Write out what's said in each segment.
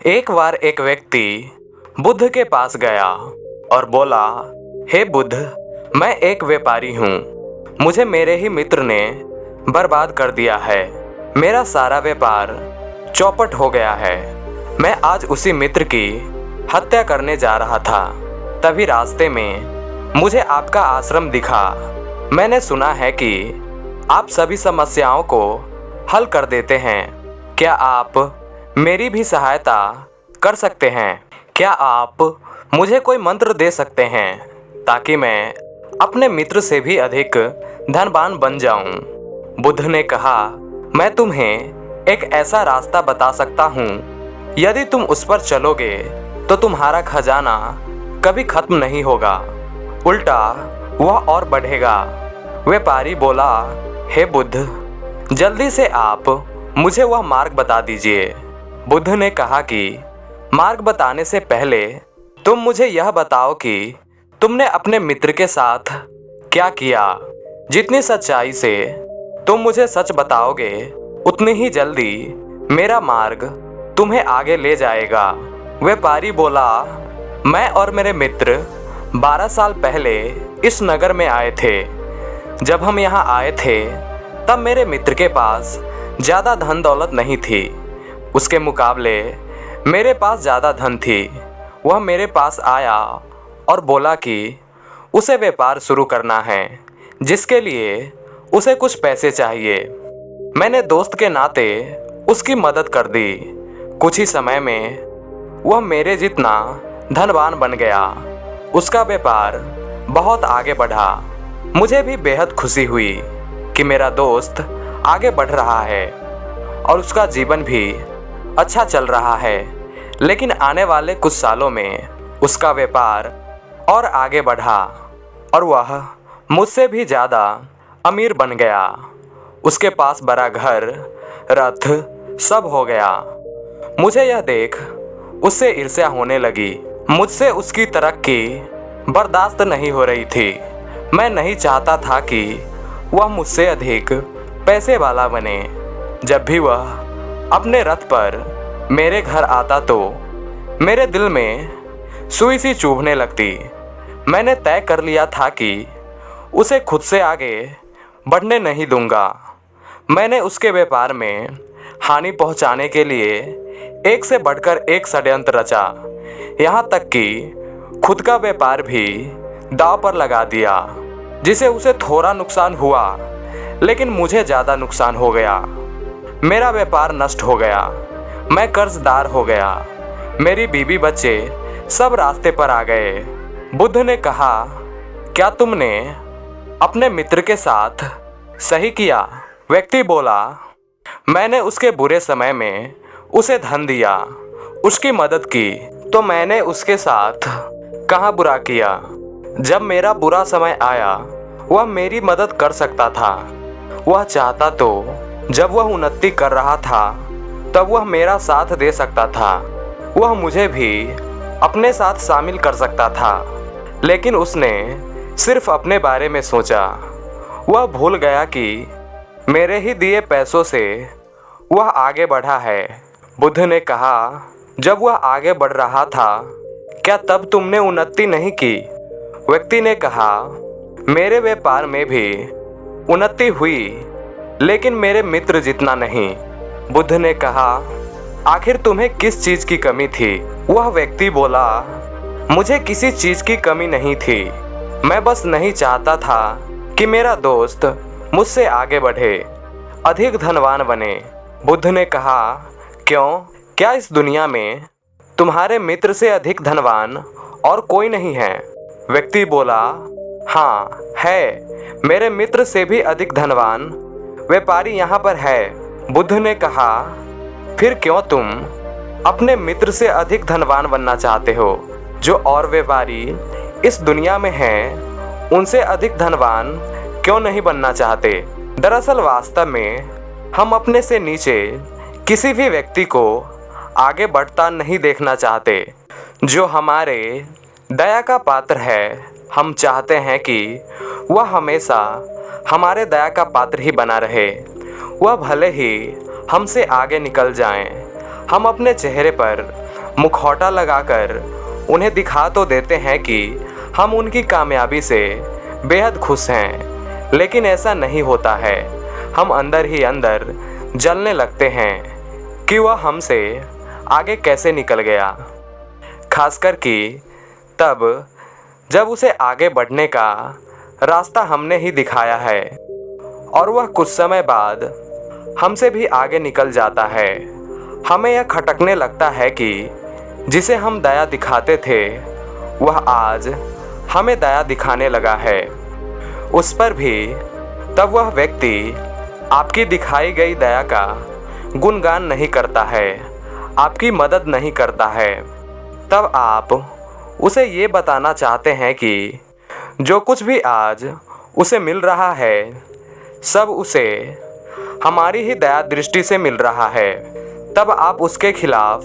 एक बार एक व्यक्ति बुद्ध के पास गया और बोला, हे बुद्ध, मैं एक व्यापारी हूँ। मुझे मेरे ही मित्र ने बर्बाद कर दिया है। मेरा सारा व्यापार चौपट हो गया है। मैं आज उसी मित्र की हत्या करने जा रहा था। तभी रास्ते में मुझे आपका आश्रम दिखा। मैंने सुना है कि आप सभी समस्याओं को हल कर देते हैं। क्या आप मेरी भी सहायता कर सकते हैं? क्या आप मुझे कोई मंत्र दे सकते हैं ताकि मैं अपने मित्र से भी अधिक धनवान बन जाऊं? बुद्ध ने कहा, मैं तुम्हें एक ऐसा रास्ता बता सकता हूं। यदि तुम उस पर चलोगे तो तुम्हारा खजाना कभी खत्म नहीं होगा, उल्टा वह और बढ़ेगा। व्यापारी बोला, हे बुद्ध, जल्दी से आप मुझे वह मार्ग बता दीजिए। बुद्ध ने कहा कि मार्ग बताने से पहले तुम मुझे यह बताओ कि तुमने अपने मित्र के साथ क्या किया। जितनी सच्चाई से तुम मुझे सच बताओगे उतनी ही जल्दी मेरा मार्ग तुम्हें आगे ले जाएगा। व्यापारी बोला, मैं और मेरे मित्र 12 साल पहले इस नगर में आए थे। जब हम यहाँ आए थे तब मेरे मित्र के पास ज़्यादा धन दौलत नहीं थी। उसके मुकाबले मेरे पास ज़्यादा धन थी। वह मेरे पास आया और बोला कि उसे व्यापार शुरू करना है, जिसके लिए उसे कुछ पैसे चाहिए। मैंने दोस्त के नाते उसकी मदद कर दी। कुछ ही समय में वह मेरे जितना धनवान बन गया। उसका व्यापार बहुत आगे बढ़ा। मुझे भी बेहद खुशी हुई कि मेरा दोस्त आगे बढ़ रहा है और उसका जीवन भी अच्छा चल रहा है। लेकिन आने वाले कुछ सालों में उसका व्यापार और आगे बढ़ा और वह मुझसे भी ज़्यादा अमीर बन गया। उसके पास बड़ा घर, रथ सब हो गया। मुझे यह देख उससे ईर्ष्या होने लगी। मुझसे उसकी तरक्की बर्दाश्त नहीं हो रही थी। मैं नहीं चाहता था कि वह मुझसे अधिक पैसे वाला बने। जब भी वह अपने रथ पर मेरे घर आता तो मेरे दिल में सुई सी चुभने लगती। मैंने तय कर लिया था कि उसे खुद से आगे बढ़ने नहीं दूंगा। मैंने उसके व्यापार में हानि पहुंचाने के लिए एक से बढ़कर एक षड्यंत्र रचा। यहाँ तक कि खुद का व्यापार भी दांव पर लगा दिया, जिसे उसे थोड़ा नुकसान हुआ, लेकिन मुझे ज़्यादा नुकसान हो गया। मेरा व्यापार नष्ट हो गया। मैं कर्जदार हो गया। मेरी बीवी बच्चे सब रास्ते पर आ गए। बुद्ध ने कहा, क्या तुमने अपने मित्र के साथ सही किया? व्यक्ति बोला, मैंने उसके बुरे समय में उसे धन दिया, उसकी मदद की, तो मैंने उसके साथ कहाँ बुरा किया। जब मेरा बुरा समय आया वह मेरी मदद कर सकता था। वह चाहता तो जब वह उन्नति कर रहा था तब वह मेरा साथ दे सकता था। वह मुझे भी अपने साथ शामिल कर सकता था, लेकिन उसने सिर्फ अपने बारे में सोचा। वह भूल गया कि मेरे ही दिए पैसों से वह आगे बढ़ा है। बुद्ध ने कहा, जब वह आगे बढ़ रहा था क्या तब तुमने उन्नति नहीं की? व्यक्ति ने कहा, मेरे व्यापार में भी उन्नति हुई, लेकिन मेरे मित्र जितना नहीं। बुद्ध ने कहा, आखिर तुम्हें किस चीज़ की कमी थी? वह व्यक्ति बोला, मुझे किसी चीज़ की कमी नहीं थी। मैं बस नहीं चाहता था कि मेरा दोस्त मुझसे आगे बढ़े, अधिक धनवान बने। बुद्ध ने कहा, क्यों? क्या इस दुनिया में तुम्हारे मित्र से अधिक धनवान और कोई नहीं है? व्यक्ति बोला, हाँ है, मेरे मित्र से भी अधिक धनवान व्यापारी यहाँ पर है। बुद्ध ने कहा, फिर क्यों तुम अपने मित्र से अधिक धनवान बनना चाहते हो? जो और व्यापारी इस दुनिया में हैं उनसे अधिक धनवान क्यों नहीं बनना चाहते? दरअसल वास्तव में हम अपने से नीचे किसी भी व्यक्ति को आगे बढ़ता नहीं देखना चाहते। जो हमारे दया का पात्र है, हम चाहते हैं कि वह हमेशा हमारे दया का पात्र ही बना रहे। वह भले ही हमसे आगे निकल जाएं, हम अपने चेहरे पर मुखौटा लगाकर उन्हें दिखा तो देते हैं कि हम उनकी कामयाबी से बेहद खुश हैं, लेकिन ऐसा नहीं होता है। हम अंदर ही अंदर जलने लगते हैं कि वह हमसे आगे कैसे निकल गया, खासकर कि तब जब उसे आगे बढ़ने का रास्ता हमने ही दिखाया है और वह कुछ समय बाद हमसे भी आगे निकल जाता है। हमें यह खटकने लगता है कि जिसे हम दया दिखाते थे वह आज हमें दया दिखाने लगा है। उस पर भी तब वह व्यक्ति आपकी दिखाई गई दया का गुणगान नहीं करता है, आपकी मदद नहीं करता है। तब आप उसे ये बताना चाहते हैं कि जो कुछ भी आज उसे मिल रहा है सब उसे हमारी ही दया दृष्टि से मिल रहा है। तब आप उसके खिलाफ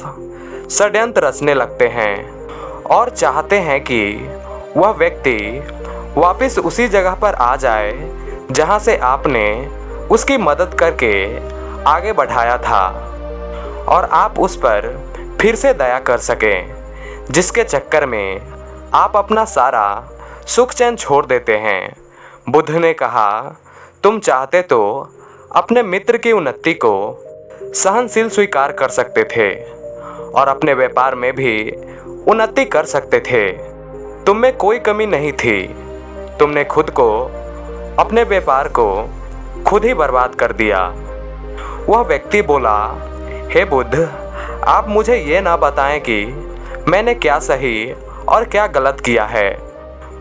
षड्यंत्र रचने लगते हैं और चाहते हैं कि वह व्यक्ति वापस उसी जगह पर आ जाए जहां से आपने उसकी मदद करके आगे बढ़ाया था और आप उस पर फिर से दया कर सकें, जिसके चक्कर में आप अपना सारा सुख चैन छोड़ देते हैं। बुद्ध ने कहा, तुम चाहते तो अपने मित्र की उन्नति को सहनशील स्वीकार कर सकते थे और अपने व्यापार में भी उन्नति कर सकते थे। तुम में कोई कमी नहीं थी। तुमने खुद को, अपने व्यापार को खुद ही बर्बाद कर दिया। वह व्यक्ति बोला, हे बुद्ध, आप मुझे ये ना बताएं कि मैंने क्या सही और क्या गलत किया है,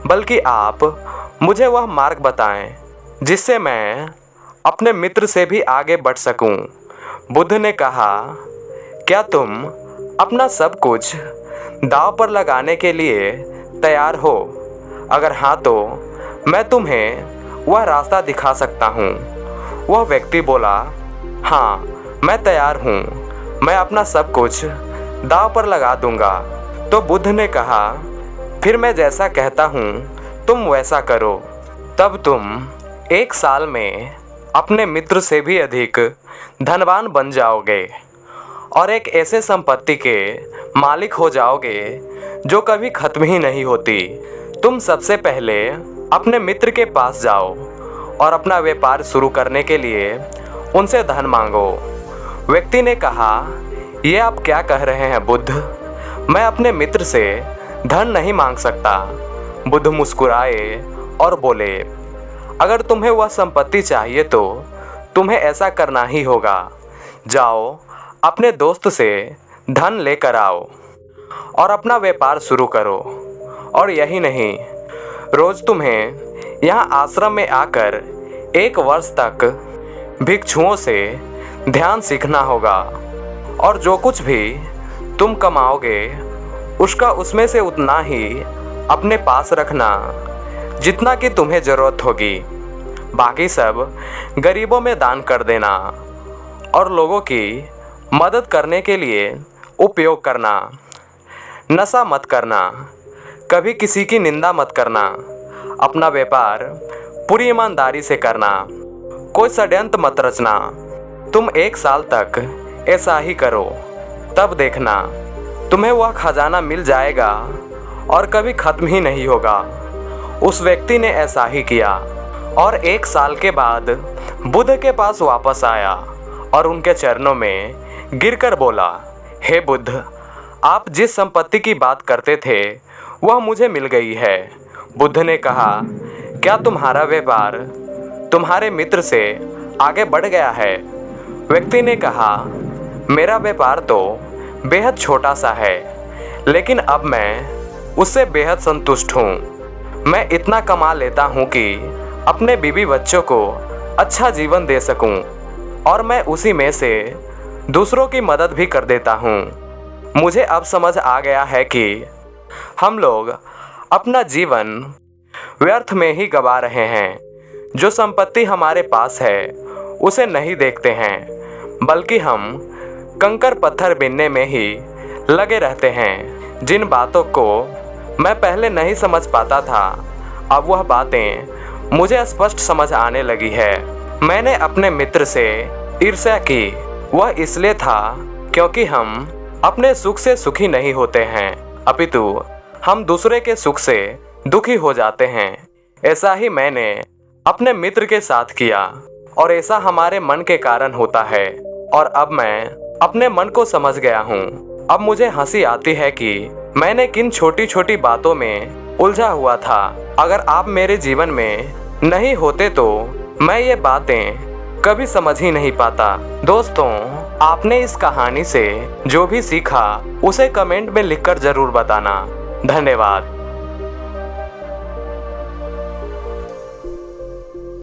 बल्कि आप मुझे वह मार्ग बताएं जिससे मैं अपने मित्र से भी आगे बढ़ सकूं। बुद्ध ने कहा, क्या तुम अपना सब कुछ दांव पर लगाने के लिए तैयार हो? अगर हाँ तो मैं तुम्हें वह रास्ता दिखा सकता हूँ। वह व्यक्ति बोला, हाँ मैं तैयार हूँ, मैं अपना सब कुछ दांव पर लगा दूंगा। तो बुद्ध ने कहा, फिर मैं जैसा कहता हूँ तुम वैसा करो। तब तुम 1 साल में अपने मित्र से भी अधिक धनवान बन जाओगे और एक ऐसे संपत्ति के मालिक हो जाओगे जो कभी खत्म ही नहीं होती। तुम सबसे पहले अपने मित्र के पास जाओ और अपना व्यापार शुरू करने के लिए उनसे धन मांगो। व्यक्ति ने कहा, ये आप क्या कह रहे हैं बुद्ध? मैं अपने मित्र से धन नहीं मांग सकता। बुद्ध मुस्कुराए और बोले, अगर तुम्हें वह संपत्ति चाहिए तो तुम्हें ऐसा करना ही होगा। जाओ अपने दोस्त से धन लेकर आओ और अपना व्यापार शुरू करो। और यही नहीं, रोज़ तुम्हें यहाँ आश्रम में आकर 1 वर्ष तक भिक्षुओं से ध्यान सीखना होगा और जो कुछ भी तुम कमाओगे उसका उसमें से उतना ही अपने पास रखना जितना कि तुम्हें ज़रूरत होगी। बाकी सब गरीबों में दान कर देना और लोगों की मदद करने के लिए उपयोग करना। नशा मत करना, कभी किसी की निंदा मत करना, अपना व्यापार पूरी ईमानदारी से करना, कोई षड्यंत्र मत रचना। तुम 1 साल तक ऐसा ही करो, तब देखना तुम्हें वह खजाना मिल जाएगा और कभी ख़त्म ही नहीं होगा। उस व्यक्ति ने ऐसा ही किया और 1 साल के बाद बुद्ध के पास वापस आया और उनके चरणों में गिरकर बोला, हे बुद्ध, आप जिस संपत्ति की बात करते थे वह मुझे मिल गई है। बुद्ध ने कहा, क्या तुम्हारा व्यापार तुम्हारे मित्र से आगे बढ़ गया है? व्यक्ति ने कहा, मेरा व्यापार तो बेहद छोटा सा है, लेकिन अब मैं उससे बेहद संतुष्ट हूँ। मैं इतना कमा लेता हूँ कि अपने बीवी बच्चों को अच्छा जीवन दे सकूँ और मैं उसी में से दूसरों की मदद भी कर देता हूँ। मुझे अब समझ आ गया है कि हम लोग अपना जीवन व्यर्थ में ही गवा रहे हैं। जो संपत्ति हमारे पास है उसे नहीं देखते हैं, बल्कि हम कंकर पत्थर बीनने में ही लगे रहते हैं। जिन बातों को मैं पहले नहीं समझ पाता था, अब वह बातें मुझे स्पष्ट समझ आने लगी है। मैंने अपने मित्र से ईर्ष्या की, वह इसलिए था क्योंकि हम अपने सुख से सुखी नहीं होते हैं, अपितु हम दूसरे के सुख से दुखी हो जाते हैं। ऐसा ही मैंने अपने मित्र के साथ किया और ऐसा हमारे मन के कारण होता है। और अब मैं अपने मन को समझ गया हूँ। अब मुझे हंसी आती है कि मैंने किन छोटी छोटी बातों में उलझा हुआ था। अगर आप मेरे जीवन में नहीं होते तो मैं ये बातें कभी समझ ही नहीं पाता। दोस्तों, आपने इस कहानी से जो भी सीखा उसे कमेंट में लिखकर जरूर बताना। धन्यवाद।